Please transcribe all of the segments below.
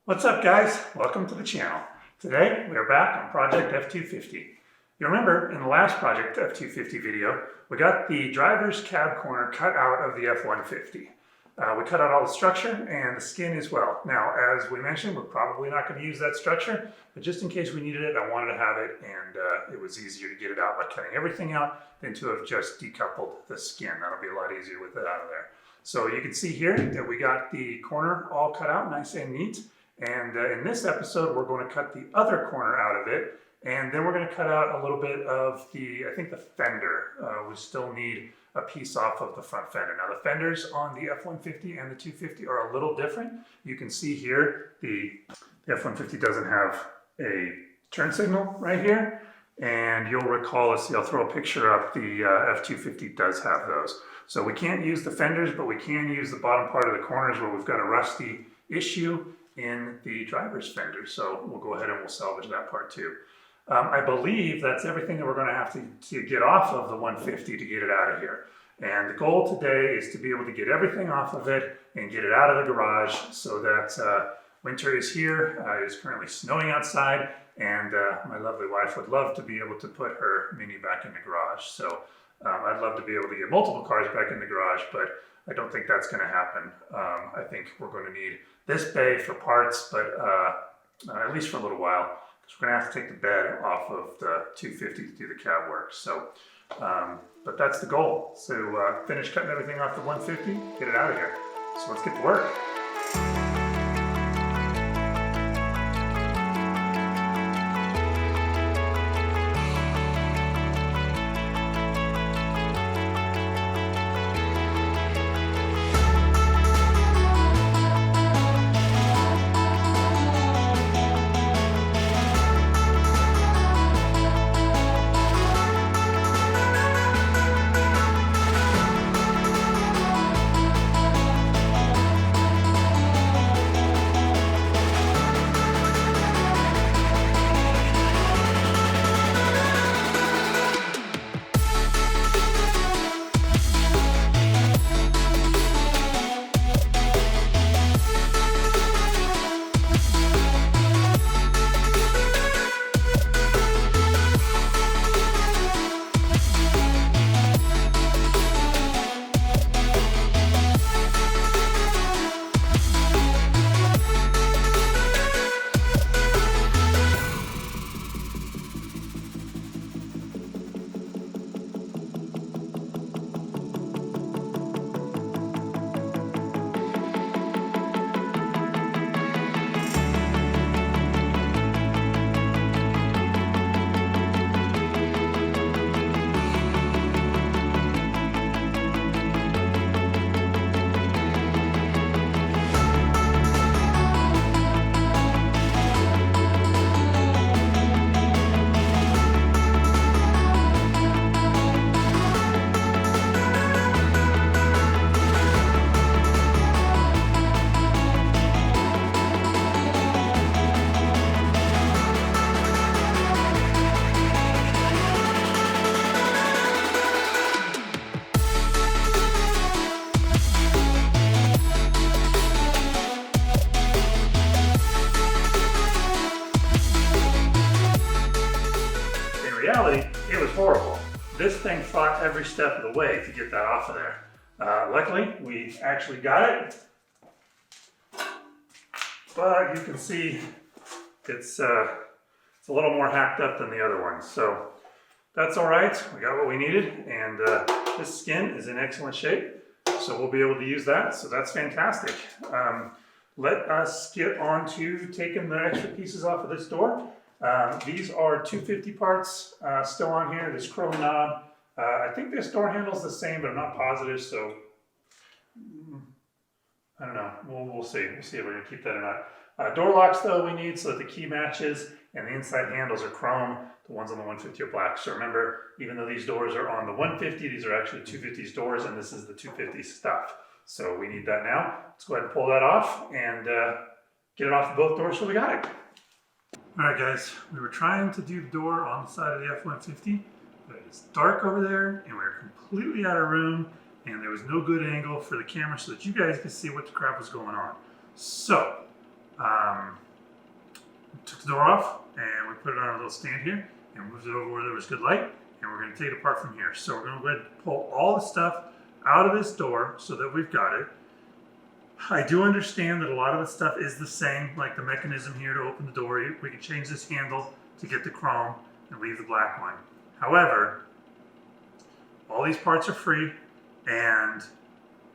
What's up guys? Welcome to the channel. Today we are back on Project F-250. You remember in the last Project F-250 video, we got the driver's cab corner cut out of the F-150. We cut out all the structure and the skin as well. Now, as we mentioned, we're probably not going to use that structure, but just in case we needed it, I wanted to have it, and it was easier to get it out by cutting everything out than to have just decoupled the skin. That'll be a lot easier with it out of there. So you can see here that we got the corner all cut out nice and neat. And in this episode, we're going to cut the other corner out of it, and then we're going to cut out a little bit of I think the fender. We still need a piece off of the front fender. Now the fenders on the F-150 and the 250 are a little different. You can see here, the F-150 doesn't have a turn signal right here, and you'll recall, let's see, I'll throw a picture up, the F-250 does have those. So we can't use the fenders, but we can use the bottom part of the corners where we've got a rusty issue in the driver's fender. So we'll go ahead and we'll salvage that part too. I believe that's everything that we're going to have to get off of the 150 to get it out of here. And the goal today is to be able to get everything off of it and get it out of the garage so that winter is here. It is currently snowing outside, and my lovely wife would love to be able to put her Mini back in the garage. So I'd love to be able to get multiple cars back in the garage, but I don't think that's going to happen. I think we're going to need this bay for parts, but at least for a little while, because we're going to have to take the bed off of the 250 to do the cab work. So, but that's the goal. So finish cutting everything off the 150, get it out of here. So let's get to work. It was horrible. This thing fought every step of the way to get that off of there. Luckily, we actually got it, but you can see it's a little more hacked up than the other ones. So that's all right. We got what we needed, and this skin is in excellent shape, so we'll be able to use that. So that's fantastic. Let us get on to taking the extra pieces off of this door. These are 250 parts still on here, this chrome knob. I think this door handle is the same, but I'm not positive, so I don't know. We'll see. We'll see if we're going to keep that or not. Door locks, though, we need so that the key matches, and the inside handles are chrome. The ones on the 150 are black. So remember, even though these doors are on the 150, these are actually 250's doors, and this is the 250 stuff. So we need that now. Let's go ahead and pull that off and get it off of both doors so we got it. All right, guys, we were trying to do the door on the side of the F-150, but it's dark over there, and we were completely out of room, and there was no good angle for the camera so that you guys could see what the crap was going on. So, Took the door off and we put it on a little stand here and moved it over where there was good light, and we're going to take it apart from here. So we're going to go ahead and pull all the stuff out of this door so that we've got it. I do understand that a lot of the stuff is the same, like the mechanism here to open the door. We can change this handle to get the chrome and leave the black one. However, all these parts are free, and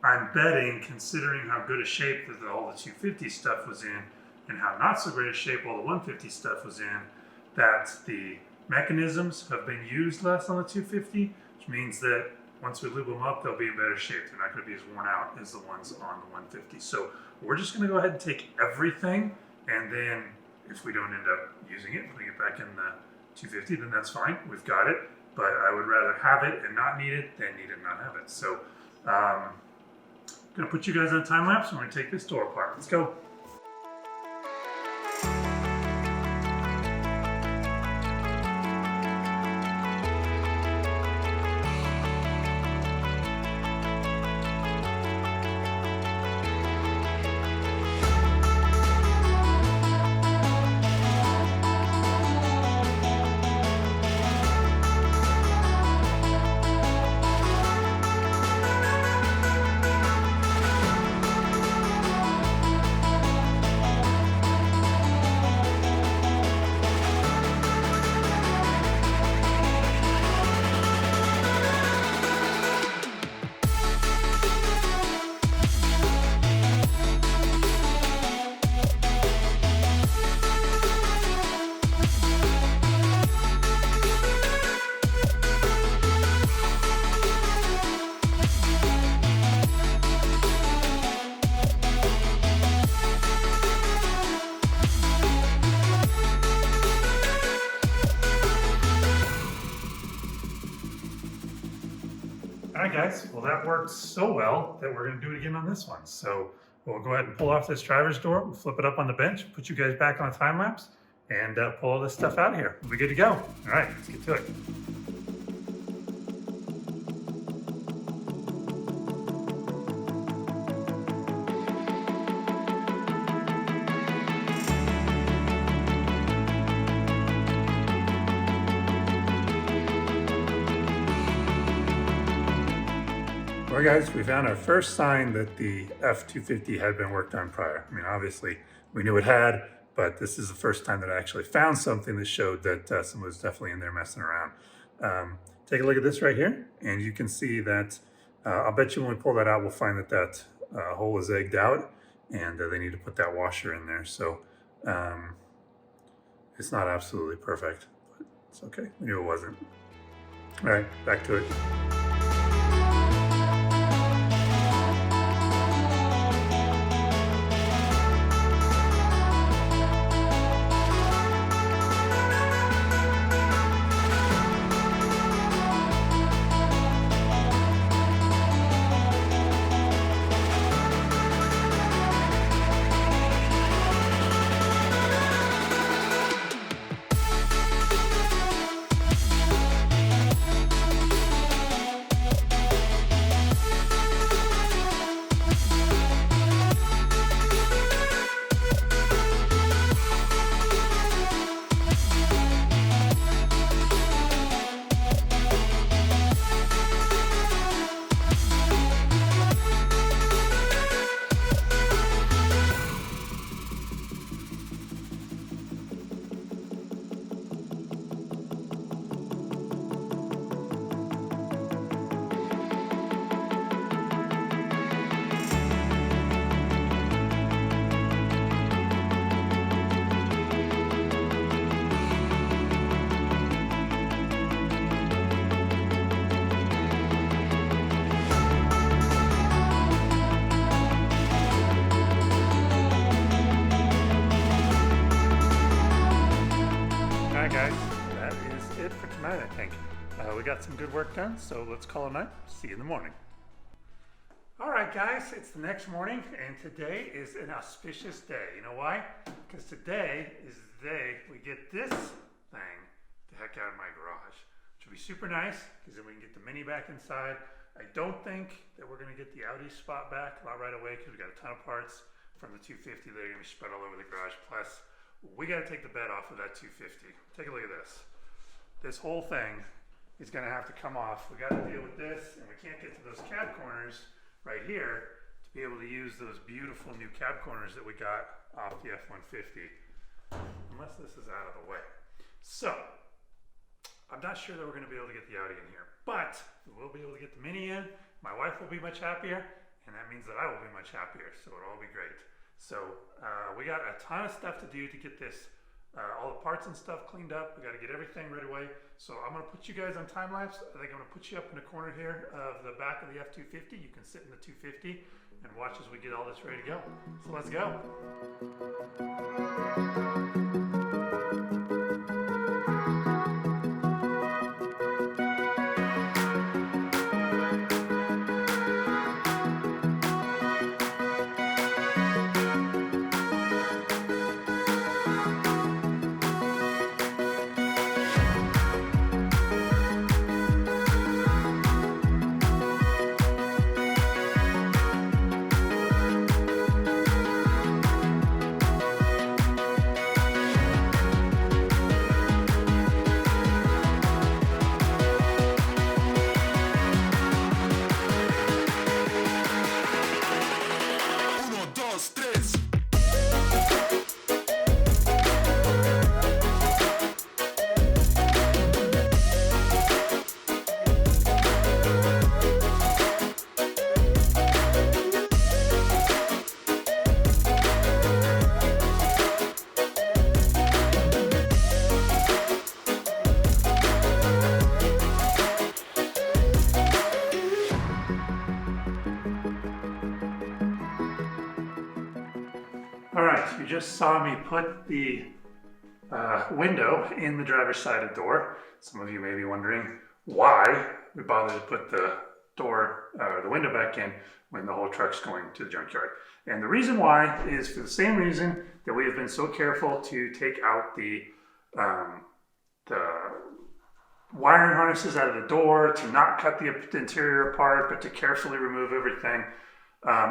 I'm betting, considering how good a shape that all the 250 stuff was in and how not so great a shape all the 150 stuff was in, that the mechanisms have been used less on the 250, which means that once we lube them up, they'll be in better shape. They're not going to be as worn out as the ones on the 150. So we're just going to go ahead and take everything, and then if we don't end up using it, putting it back in the 250, then that's fine. We've got it. But I would rather have it and not need it than need it and not have it. So I'm going to put you guys on a time lapse, and we're going to take this door apart. Let's go. Alright guys, well that worked so well that we're going to do it again on this one. So we'll go ahead and pull off this driver's door, we'll flip it up on the bench, put you guys back on a time lapse, and pull all this stuff out of here. We'll be good to go. Alright, let's get to it. Well guys, we found our first sign that the F-250 had been worked on prior. I mean, obviously we knew it had, but this is the first time that I actually found something that showed that someone was definitely in there messing around. Take a look at this right here, and you can see that, I'll bet you when we pull that out, we'll find that that hole is egged out, and they need to put that washer in there. So it's not absolutely perfect, but it's okay. We knew it wasn't. All right, back to it. Guys, that is it for tonight, I think. We got some good work done, so let's call it a night. See you in the morning. Alright guys, it's the next morning, and today is an auspicious day. You know why? Because today is the day we get this thing the heck out of my garage. Which will be super nice, because then we can get the Mini back inside. I don't think that we're going to get the Audi spot back, not right away, because we got a ton of parts from the 250 that are going to be spread all over the garage. Plus, we got to take the bed off of that 250. Take a look at this. This whole thing is going to have to come off. We got to deal with this, and we can't get to those cab corners right here to be able to use those beautiful new cab corners that we got off the F-150, unless this is out of the way. So, I'm not sure that we're going to be able to get the Audi in here, but we'll be able to get the Mini in. My wife will be much happier, and that means that I will be much happier, so it'll all be great. So we got a ton of stuff to do to get this, all the parts and stuff cleaned up. We got to get everything right away. So I'm going to put you guys on time lapse. I think I'm going to put you up in the corner here of the back of the F-250. You can sit in the 250 and watch as we get all this ready to go. So let's go. All right, you just saw me put the window in the driver's side door. Some of you may be wondering why we bothered to put the door, the window back in when the whole truck's going to the junkyard. And the reason why is for the same reason that we have been so careful to take out the wiring harnesses out of the door, to not cut the interior apart, but to carefully remove everything.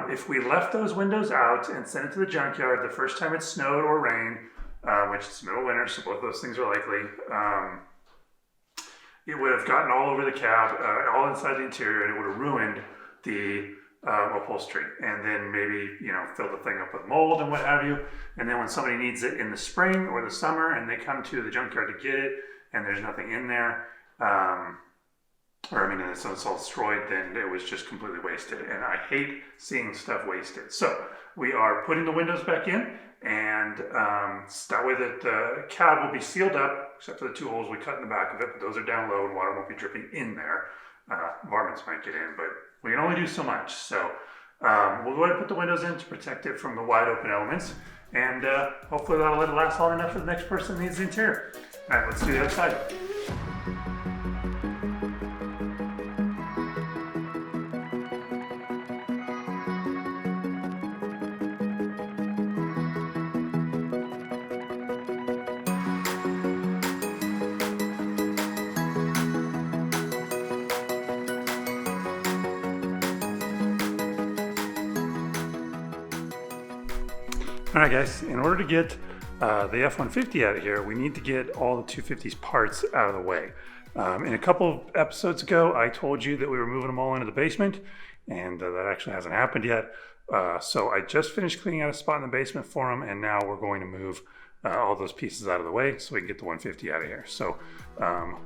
If we left those windows out and sent it to the junkyard the first time it snowed or rained, which is middle of winter, so both those things are likely, it would have gotten all over the cab, all inside the interior, and it would have ruined the upholstery, and then maybe, you know, fill the thing up with mold and what have you. And then when somebody needs it in the spring or the summer and they come to the junkyard to get it and there's nothing in there, it's all destroyed, then it was just completely wasted. And I hate seeing stuff wasted. So we are putting the windows back in, and that way that the cab will be sealed up, except for the two holes we cut in the back of it, but those are down low and water won't be dripping in there. Varmints might get in, but we can only do so much. So we'll go ahead and put the windows in to protect it from the wide open elements, and hopefully that'll let it last long enough for the next person that needs the interior. All right, let's do the other side. All right, guys, in order to get the F-150 out of here, we need to get all the 250's parts out of the way. In a couple of episodes ago, I told you that we were moving them all into the basement, and that actually hasn't happened yet. So I just finished cleaning out a spot in the basement for them, and now we're going to move all those pieces out of the way so we can get the 150 out of here. So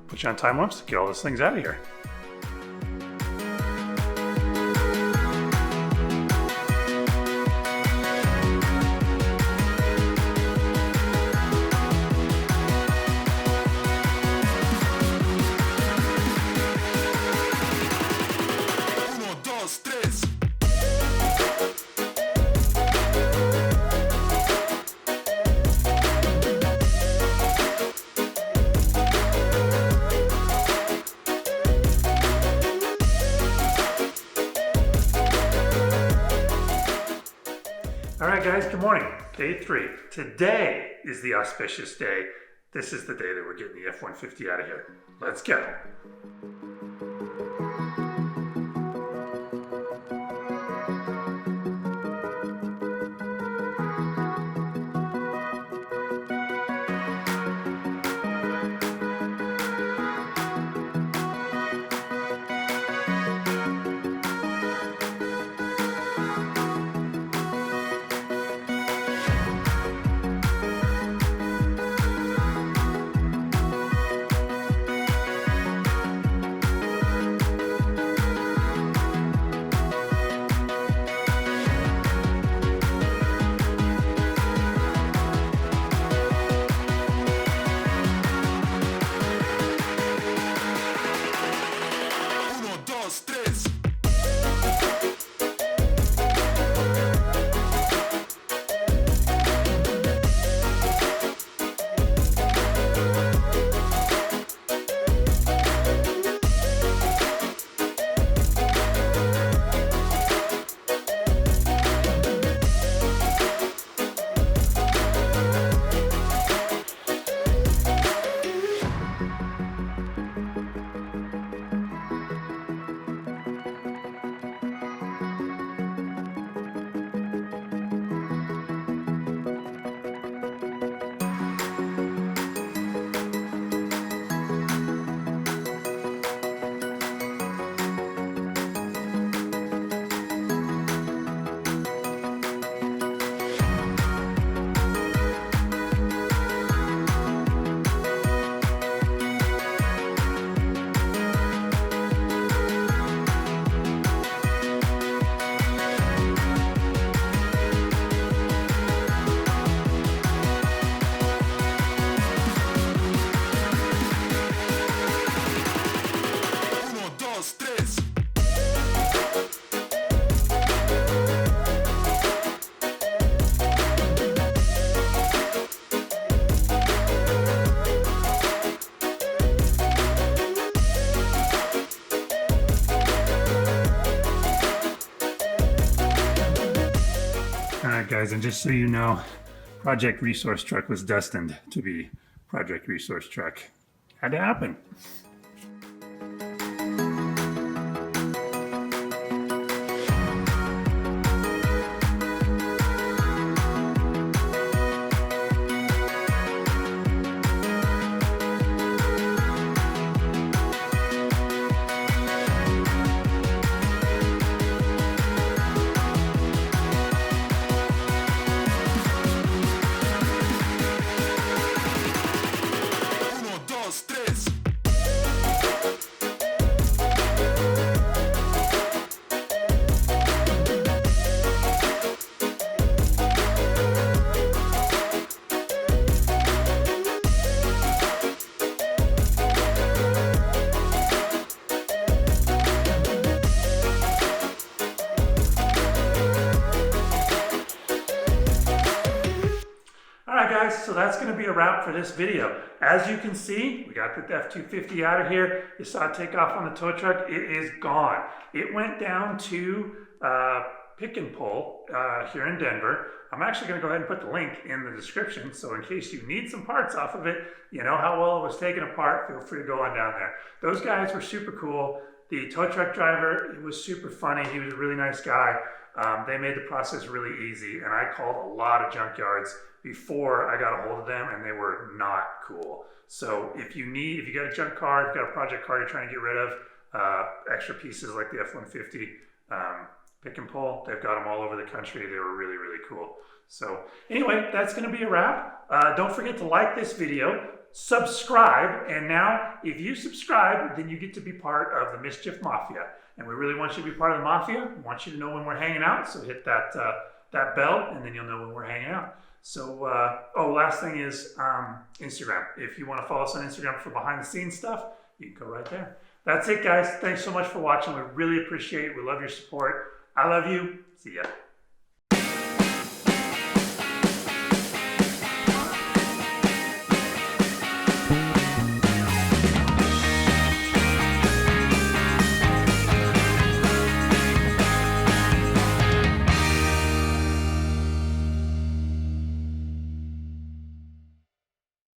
put you on time lapse to get all those things out of here. All right, guys, good morning. Day 3. Today is the auspicious day. This is the day that we're getting the F-150 out of here. Let's go. All right, guys, and just so you know, Project Resource Truck was destined to be Project Resource Truck. Had to happen. Guys, so that's going to be a wrap for this video. As you can see, we got the F-250 out of here. You saw it take off on the tow truck. It is gone. It went down to Pick and Pull here in Denver. I'm actually going to go ahead and put the link in the description, so in case you need some parts off of it, you know how well it was taken apart, feel free to go on down there. Those guys were super cool. The tow truck driver, he was super funny. He was a really nice guy. They made the process really easy, and I called a lot of junkyards before I got a hold of them, and they were not cool. So if you got a junk car, if you've got a project car you're trying to get rid of, extra pieces like the F-150, Pick and Pull, they've got them all over the country. They were really, really cool. So anyway, that's going to be a wrap. Don't forget to like this video, subscribe, and now if you subscribe, then you get to be part of the Mischief Mafia. And we really want you to be part of the Mafia. We want you to know when we're hanging out, so hit that bell, and then you'll know when we're hanging out. So, last thing is Instagram. If you want to follow us on Instagram for behind the scenes stuff, you can go right there. That's it, guys. Thanks so much for watching. We really appreciate it. We love your support. I love you. See ya.